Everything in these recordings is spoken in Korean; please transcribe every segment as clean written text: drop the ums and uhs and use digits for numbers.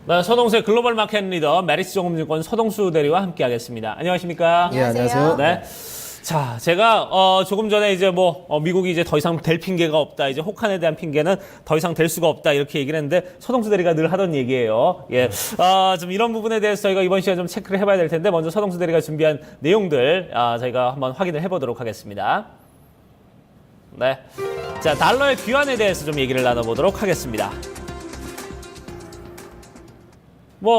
네, 서동수의 글로벌 마켓 리더 메리츠 정금증권 서동수 대리와 함께하겠습니다. 안녕하십니까? 예, 안녕하세요. 네. 자, 제가 조금 전에 이제 미국이 이제 더 이상 될 핑계가 없다. 이제 혹한에 대한 핑계는 더 이상 될 수가 없다. 이렇게 얘기를 했는데 서동수 대리가 늘 하던 얘기예요. 예. 좀 이런 부분에 대해서 저희가 이번 시간에 좀 체크를 해봐야 될 텐데 먼저 서동수 대리가 준비한 내용들 저희가 한번 확인을 해보도록 하겠습니다. 네. 자, 달러의 귀환에 대해서 좀 얘기를 나눠보도록 하겠습니다.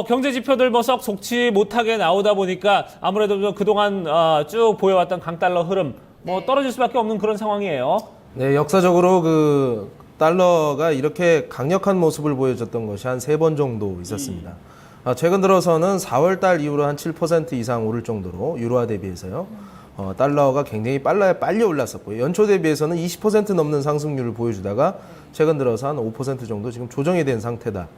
경제 지표들 썩 좋지 못하게 나오다 보니까 아무래도 그동안 쭉 보여왔던 강달러 흐름 떨어질 수밖에 없는 그런 상황이에요. 네, 역사적으로 그 달러가 이렇게 강력한 모습을 보여줬던 것이 한 3번 정도 있었습니다. 최근 들어서는 4월 달 이후로 한 7% 이상 오를 정도로 유로화 대비해서요. 달러가 굉장히 빨리 올랐었고요. 연초 대비해서는 20% 넘는 상승률을 보여주다가 최근 들어서 한 5% 정도 지금 조정이 된 상태다.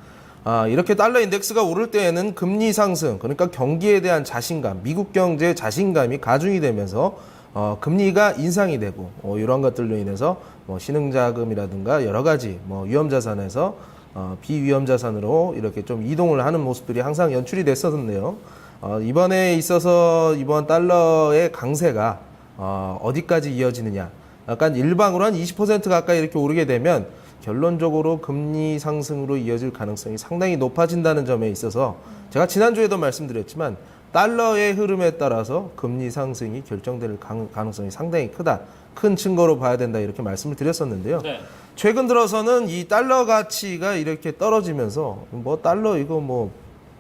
이렇게 달러 인덱스가 오를 때에는 금리 상승, 그러니까 경기에 대한 자신감, 미국 경제의 자신감이 가중이 되면서 금리가 인상이 되고 이런 것들로 인해서 신흥자금이라든가 여러 가지 위험자산에서 비위험자산으로 이렇게 좀 이동을 하는 모습들이 항상 연출이 됐었는데요. 이번에 있어서 이번 달러의 강세가 어디까지 이어지느냐. 약간 일방으로 한 20% 가까이 이렇게 오르게 되면 결론적으로 금리 상승으로 이어질 가능성이 상당히 높아진다는 점에 있어서 제가 지난주에도 말씀드렸지만 달러의 흐름에 따라서 금리 상승이 결정될 가능성이 상당히 크다. 큰 증거로 봐야 된다 이렇게 말씀을 드렸었는데요. 네. 최근 들어서는 이 달러 가치가 이렇게 떨어지면서 달러 이거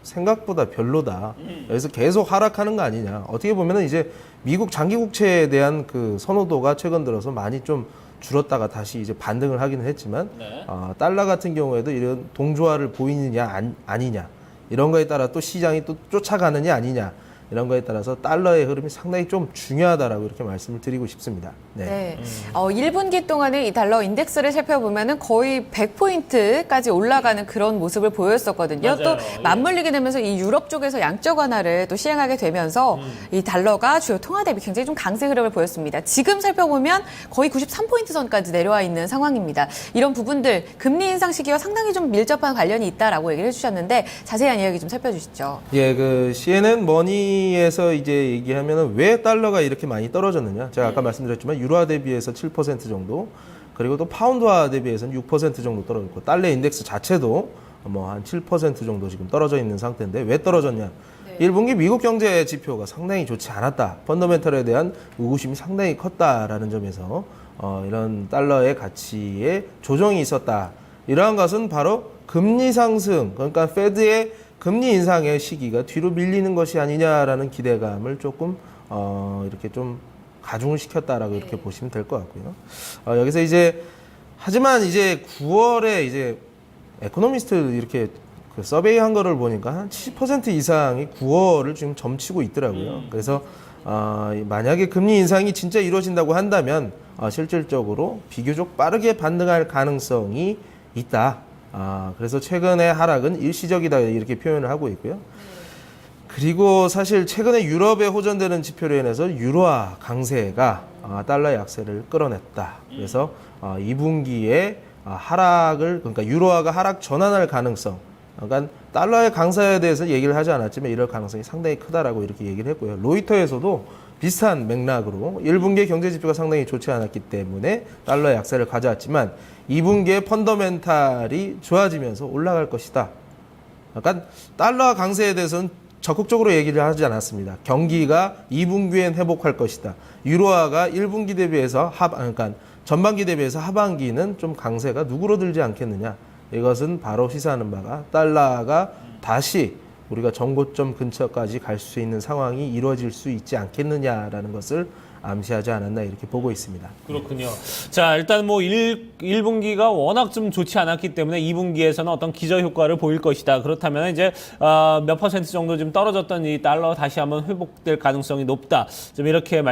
생각보다 별로다. 그래서 계속 하락하는 거 아니냐. 어떻게 보면은 이제 미국 장기 국채에 대한 그 선호도가 최근 들어서 많이 좀 줄었다가 다시 이제 반등을 하기는 했지만 네. 달러 같은 경우에도 이런 동조화를 보이느냐 아니냐 이런 거에 따라 또 시장이 또 쫓아가느냐 아니냐 이런 거에 따라서 달러의 흐름이 상당히 좀 중요하다라고 이렇게 말씀을 드리고 싶습니다. 네. 1분기 동안에 이 달러 인덱스를 살펴보면은 거의 100포인트까지 올라가는 그런 모습을 보였었거든요. 맞아요. 또 맞물리게 되면서 이 유럽 쪽에서 양적 완화를 또 시행하게 되면서 이 달러가 주요 통화 대비 굉장히 좀 강세 흐름을 보였습니다. 지금 살펴보면 거의 93포인트 선까지 내려와 있는 상황입니다. 이런 부분들 금리 인상 시기와 상당히 좀 밀접한 관련이 있다라고 얘기를 해주셨는데 자세한 이야기 좀 살펴주시죠. 예, 그 CNN 머니에서 이제 얘기하면은 왜 달러가 이렇게 많이 떨어졌느냐? 제가 아까 말씀드렸지만 유로화 대비해서 7% 정도, 그리고 또 파운드화 대비해서는 6% 정도 떨어졌고 달러 인덱스 자체도 한 7% 정도 지금 떨어져 있는 상태인데 왜 떨어졌냐? 네. 1분기 미국 경제 지표가 상당히 좋지 않았다. 펀더멘털에 대한 의구심이 상당히 컸다라는 점에서 이런 달러의 가치에 조정이 있었다. 이러한 것은 바로 금리 상승, 그러니까 페드의 금리 인상의 시기가 뒤로 밀리는 것이 아니냐라는 기대감을 조금 이렇게 좀 가중을 시켰다라고 이렇게 보시면 될 것 같고요. 여기서 이제 하지만 이제 9월에 이제 에코노미스트 이렇게 그 서베이 한 거를 보니까 한 70% 이상이 9월을 지금 점치고 있더라고요. 그래서 만약에 금리 인상이 진짜 이루어진다고 한다면 실질적으로 비교적 빠르게 반등할 가능성이 있다. 그래서 최근의 하락은 일시적이다 이렇게 표현을 하고 있고요. 그리고 사실 최근에 유럽에 호전되는 지표로 인해서 유로화 강세가 달러 약세를 끌어냈다. 그래서 2분기에 하락을, 그러니까 유로화가 하락 전환할 가능성, 그러니까 달러의 강세에 대해서 얘기를 하지 않았지만 이럴 가능성이 상당히 크다라고 이렇게 얘기를 했고요. 로이터에서도 비슷한 맥락으로 1분기의 경제 지표가 상당히 좋지 않았기 때문에 달러 약세를 가져왔지만 2분기의 펀더멘탈이 좋아지면서 올라갈 것이다. 약간 달러 강세에 대해서는 적극적으로 얘기를 하지 않았습니다. 경기가 2분기엔 회복할 것이다. 유로화가 1분기 대비해서 그러니까 전반기 대비해서 하반기는 좀 강세가 누그러들지 않겠느냐. 이것은 바로 시사하는 바가 달러가 다시 우리가 정고점 근처까지 갈 수 있는 상황이 이루어질 수 있지 않겠느냐라는 것을 암시하지 않았나 이렇게 보고 있습니다. 그렇군요. 자, 일단 1분기가 워낙 좀 좋지 않았기 때문에 2분기에서는 어떤 기저 효과를 보일 것이다. 그렇다면 이제 몇 퍼센트 정도 좀 떨어졌던 이 달러 다시 한번 회복될 가능성이 높다. 좀 이렇게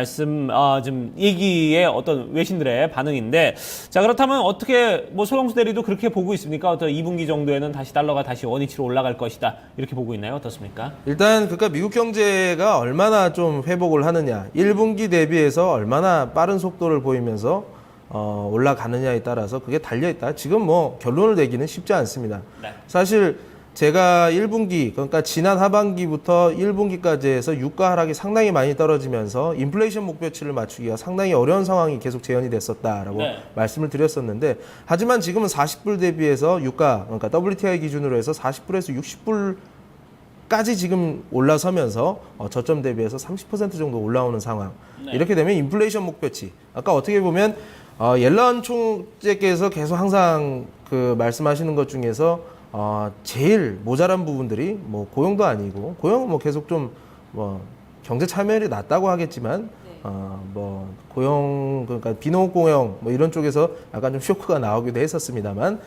좀 얘기의 어떤 외신들의 반응인데, 자, 그렇다면 어떻게 소동수 대리도 그렇게 보고 있습니까? 어떤 2분기 정도에는 다시 달러가 다시 원위치로 올라갈 것이다. 이렇게 보고 있나요? 어떻습니까? 일단 그러니까 미국 경제가 얼마나 좀 회복을 하느냐, 1분기 대비해서 얼마나 빠른 속도를 보이면서 올라가느냐에 따라서 그게 달려있다. 지금 결론을 내기는 쉽지 않습니다. 네. 사실 제가 1분기, 그러니까 지난 하반기부터 1분기까지 해서 유가 하락이 상당히 많이 떨어지면서 인플레이션 목표치를 맞추기가 상당히 어려운 상황이 계속 재현이 됐었다라고 네. 말씀을 드렸었는데, 하지만 지금은 40불 대비해서 유가, 그러니까 WTI 기준으로 해서 40불에서 60불까지 지금 올라서면서 저점 대비해서 30% 정도 올라오는 상황. 네. 이렇게 되면 인플레이션 목표치, 아까 어떻게 보면 옐런 총재께서 계속 항상 그 말씀하시는 것 중에서 제일 모자란 부분들이 뭐 고용도 아니고, 고용은 뭐 계속 좀 뭐 경제 참여율이 낮다고 하겠지만 뭐 고용, 그러니까 비농업 고용 뭐 이런 쪽에서 약간 좀 쇼크가 나오기도 했었습니다만,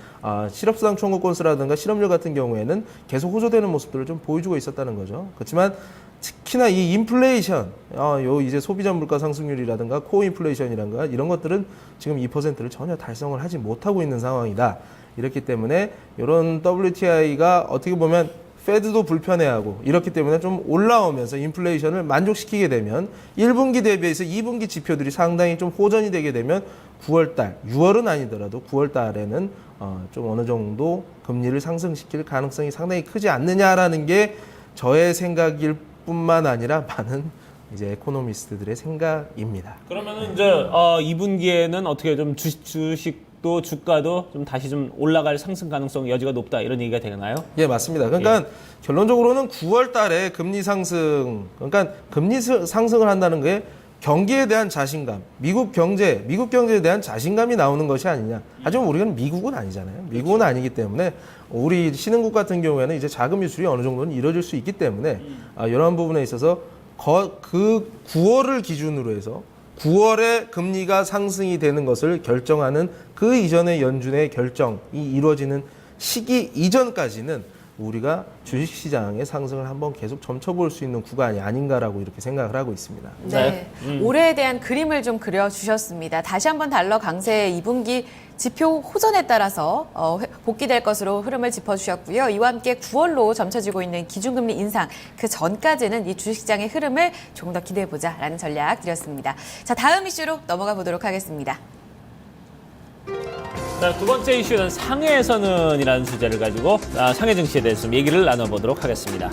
실업수당 청구 건수라든가 실업률 같은 경우에는 계속 호조되는 모습들을 좀 보여주고 있었다는 거죠. 그렇지만 특히나 이 인플레이션, 요 이제 소비자 물가 상승률이라든가 코어 인플레이션이라든가 이런 것들은 지금 2%를 전혀 달성을 하지 못하고 있는 상황이다. 이렇기 때문에 이런 WTI가 어떻게 보면 페드도 불편해하고 이렇기 때문에 좀 올라오면서 인플레이션을 만족시키게 되면 1분기 대비해서 2분기 지표들이 상당히 좀 호전이 되게 되면 9월달, 6월은 아니더라도 9월달에는 좀 어느 정도 금리를 상승시킬 가능성이 상당히 크지 않느냐라는 게 저의 생각일 뿐만 아니라 많은 이제 에코노미스트들의 생각입니다. 그러면은 이제 2분기에는 어떻게 좀 주식도 주가도 좀 다시 좀 올라갈 상승 가능성 여지가 높다 이런 얘기가 되나요? 예, 맞습니다. 그러니까 결론적으로는 9월 달에 금리 상승, 그러니까 금리 상승을 한다는 게 경기에 대한 자신감, 미국 경제에 대한 자신감이 나오는 것이 아니냐. 하지만 우리는 미국은 아니잖아요. 미국은 아니기 때문에 우리 신흥국 같은 경우에는 이제 자금 유출이 어느 정도는 이루어질 수 있기 때문에 이런 부분에 있어서 그 9월을 기준으로 해서 9월에 금리가 상승이 되는 것을 결정하는 그 이전의 연준의 결정이 이루어지는 시기 이전까지는 우리가 주식시장의 상승을 한번 계속 점쳐볼 수 있는 구간이 아닌가라고 이렇게 생각을 하고 있습니다. 네. 올해에 대한 그림을 좀 그려주셨습니다. 다시 한번 달러 강세 2분기 지표 호전에 따라서 복귀될 것으로 흐름을 짚어주셨고요. 이와 함께 9월로 점쳐지고 있는 기준금리 인상, 그 전까지는 이 주식시장의 흐름을 조금 더 기대해보자라는 전략 드렸습니다. 자, 다음 이슈로 넘어가 보도록 하겠습니다. 자, 두 번째 이슈는 상해에서는이라는 주제를 가지고 상해 증시에 대해서 좀 얘기를 나눠보도록 하겠습니다.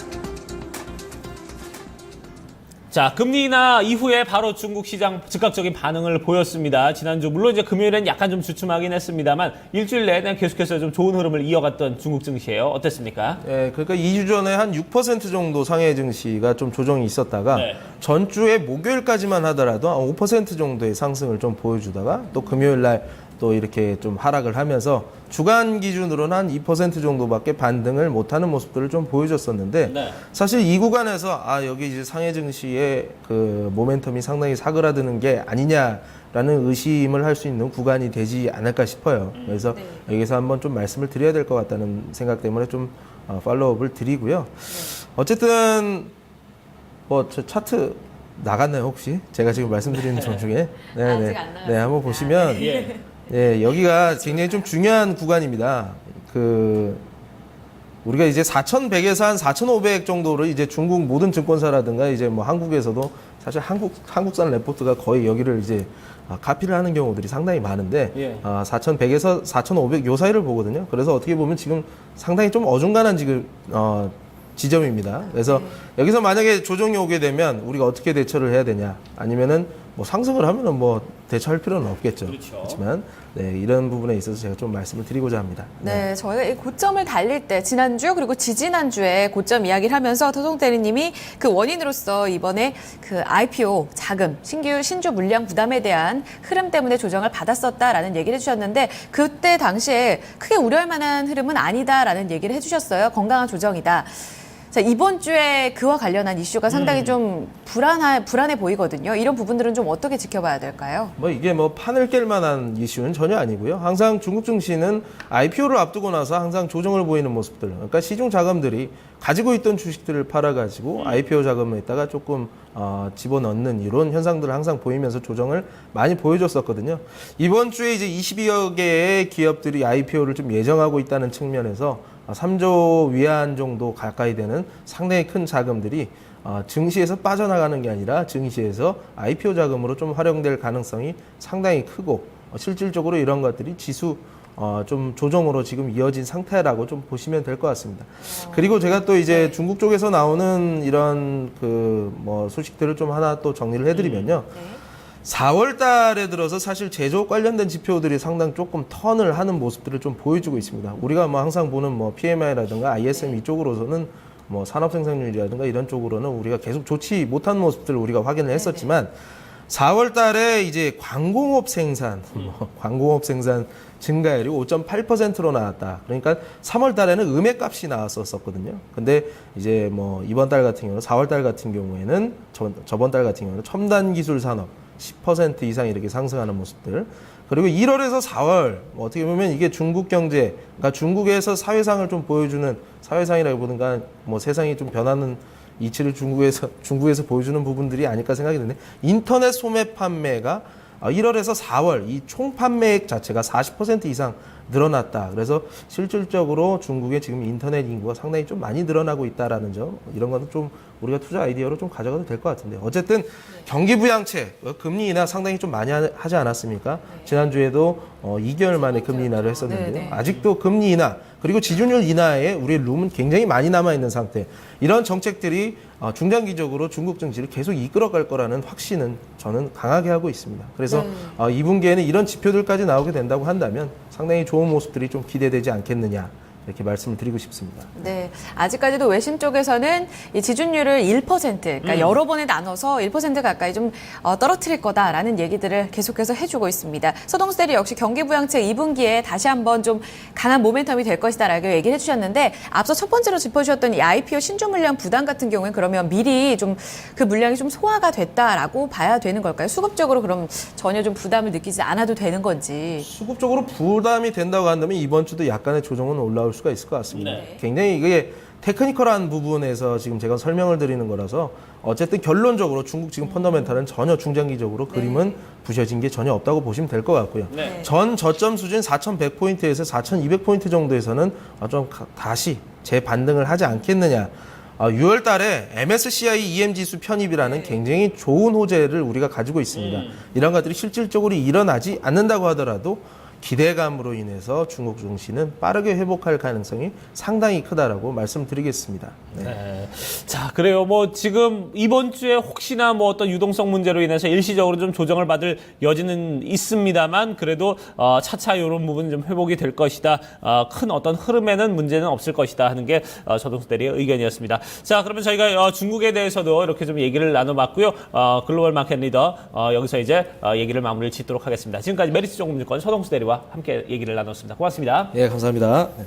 자, 금리 인하 이후에 바로 중국 시장 즉각적인 반응을 보였습니다. 지난주 물론 이제 금요일엔 약간 좀 주춤하긴 했습니다만 일주일 내내 계속해서 좀 좋은 흐름을 이어갔던 중국 증시예요. 어땠습니까? 예, 그러니까 2주 전에 한 6% 정도 상해 증시가 좀 조정이 있었다가 네. 전주에 목요일까지만 하더라도 한 5% 정도의 상승을 좀 보여주다가 또 금요일 날 또 이렇게 좀 하락을 하면서 주간 기준으로는 한 2% 정도밖에 반등을 못하는 모습들을 좀 보여줬었는데 네. 사실 이 구간에서 여기 이제 상해 증시의 그 모멘텀이 상당히 사그라드는 게 아니냐라는 의심을 할 수 있는 구간이 되지 않을까 싶어요. 그래서 여기서 한번 좀 말씀을 드려야 될 것 같다는 생각 때문에 좀 팔로우업을 드리고요. 어쨌든 뭐 저 차트 나갔나요 혹시? 제가 지금 말씀드리는 점 중에 아직 안 나갔습니다. 네, 한번 보시면 예. 예, 여기가 굉장히 좀 중요한 구간입니다. 우리가 이제 4,100에서 한 4,500 정도를 이제 중국 모든 증권사라든가 이제 뭐 한국에서도 사실 한국산 레포트가 거의 여기를 이제 카피를 하는 경우들이 상당히 많은데, 예. 4,100에서 4,500 요 사이를 보거든요. 그래서 어떻게 보면 지금 상당히 좀 어중간한 지금, 지점입니다. 그래서 여기서 만약에 조정이 오게 되면 우리가 어떻게 대처를 해야 되냐, 아니면은 뭐 상승을 하면은 뭐 대처할 필요는 없겠죠. 그렇죠. 그렇지만 네, 이런 부분에 있어서 제가 좀 말씀을 드리고자 합니다. 네, 저희가 이 고점을 달릴 때 지난주 그리고 지지난주에 고점 이야기를 하면서 토종 대리님이 그 원인으로서 이번에 그 IPO 자금, 신주 물량 부담에 대한 흐름 때문에 조정을 받았었다라는 얘기를 해주셨는데 그때 당시에 크게 우려할 만한 흐름은 아니다라는 얘기를 해주셨어요. 건강한 조정이다. 자, 이번 주에 그와 관련한 이슈가 상당히 좀 불안해 보이거든요. 이런 부분들은 좀 어떻게 지켜봐야 될까요? 뭐 이게 뭐 판을 깰 만한 이슈는 전혀 아니고요. 항상 중국 증시는 IPO를 앞두고 나서 항상 조정을 보이는 모습들. 그러니까 시중 자금들이 가지고 있던 주식들을 팔아가지고 IPO 자금에다가 조금 집어넣는 이런 현상들을 항상 보이면서 조정을 많이 보여줬었거든요. 이번 주에 이제 22여 개의 기업들이 IPO를 좀 예정하고 있다는 측면에서 3조 위안 정도 가까이 되는 상당히 큰 자금들이 증시에서 빠져나가는 게 아니라 증시에서 IPO 자금으로 좀 활용될 가능성이 상당히 크고 실질적으로 이런 것들이 지수 좀 조정으로 지금 이어진 상태라고 좀 보시면 될 것 같습니다. 그리고 제가 또 이제 중국 쪽에서 나오는 이런 뭐 소식들을 좀 하나 또 정리를 해드리면요. 4월 달에 들어서 사실 제조업 관련된 지표들이 상당히 조금 턴을 하는 모습들을 좀 보여주고 있습니다. 우리가 뭐 항상 보는 뭐 PMI라든가 ISM 이쪽으로서는 뭐 산업 생산률이라든가 이런 쪽으로는 우리가 계속 좋지 못한 모습들을 우리가 확인을 했었지만 4월 달에 이제 광공업 생산, 광공업 생산 증가율이 5.8%로 나왔다. 그러니까 3월 달에는 음액값이 나왔었거든요. 근데 이제 뭐 이번 달 같은 경우는 4월 달 같은 경우에는 저번 달 같은 경우는 첨단 기술 산업 10% 이상 이렇게 상승하는 모습들. 그리고 1월에서 4월 어떻게 보면 이게 중국 경제, 그러니까 중국에서 사회상을 좀 보여주는 사회상이라기보다는 뭐 세상이 좀 변하는 이치를 중국에서 보여주는 부분들이 아닐까 생각이 드는데 인터넷 소매 판매가 1월에서 4월 이 총 판매액 자체가 40% 이상 늘어났다. 그래서 실질적으로 중국의 지금 인터넷 인구가 상당히 좀 많이 늘어나고 있다라는 점, 이런 거는 좀 우리가 투자 아이디어로 좀 가져가도 될 것 같은데, 어쨌든 경기 부양책 금리 인하 상당히 좀 많이 하지 않았습니까? 지난주에도 2개월 만에 금리 인하를 했었는데요. 아직도 금리 인하 그리고 지준율 인하에 우리의 룸은 굉장히 많이 남아 있는 상태. 이런 정책들이 중장기적으로 중국 증시를 계속 이끌어갈 거라는 확신은 저는 강하게 하고 있습니다. 그래서 2분기에는 이런 지표들까지 나오게 된다고 한다면 상당히 좋은 모습들이 좀 기대되지 않겠느냐, 이렇게 말씀을 드리고 싶습니다. 네, 아직까지도 외신 쪽에서는 이 지준율을 1%, 그러니까 여러 번에 나눠서 1% 가까이 좀 떨어뜨릴 거다라는 얘기들을 계속해서 해주고 있습니다. 서동수 대리 역시 경기부양책 2분기에 다시 한번 좀 강한 모멘텀이 될 것이다라고 얘기를 해주셨는데, 앞서 첫 번째로 짚어주셨던 이 IPO 신주 물량 부담 같은 경우에 그러면 미리 좀 그 물량이 좀 소화가 됐다라고 봐야 되는 걸까요? 수급적으로 그럼 전혀 좀 부담을 느끼지 않아도 되는 건지. 수급적으로 부담이 된다고 한다면 이번 주도 약간의 조정은 올라올 수가 있을 것 같습니다. 네. 굉장히 이게 테크니컬한 부분에서 지금 제가 설명을 드리는 거라서 어쨌든 결론적으로 중국 지금 펀더멘탈은 전혀 중장기적으로 그림은 부셔진 게 전혀 없다고 보시면 될 것 같고요. 네. 전 저점 수준 4,100포인트에서 4,200포인트 정도에서는 좀 다시 재반등을 하지 않겠느냐. 6월 달에 MSCI EM 지수 편입이라는 굉장히 좋은 호재를 우리가 가지고 있습니다. 이런 것들이 실질적으로 일어나지 않는다고 하더라도 기대감으로 인해서 중국 증시는 빠르게 회복할 가능성이 상당히 크다라고 말씀드리겠습니다. 네. 네. 자, 그래요. 뭐 지금 이번 주에 혹시나 뭐 어떤 유동성 문제로 인해서 일시적으로 좀 조정을 받을 여지는 있습니다만, 그래도 차차 이런 부분 좀 회복이 될 것이다. 큰 어떤 흐름에는 문제는 없을 것이다 하는 게 서동수 대리의 의견이었습니다. 자, 그러면 저희가 중국에 대해서도 이렇게 좀 얘기를 나눠봤고요. 글로벌 마켓 리더 여기서 이제 얘기를 마무리를 짓도록 하겠습니다. 지금까지 메리츠 종금증권 서동수 대리와 함께 얘기를 나눴습니다. 고맙습니다. 예, 감사합니다. 네.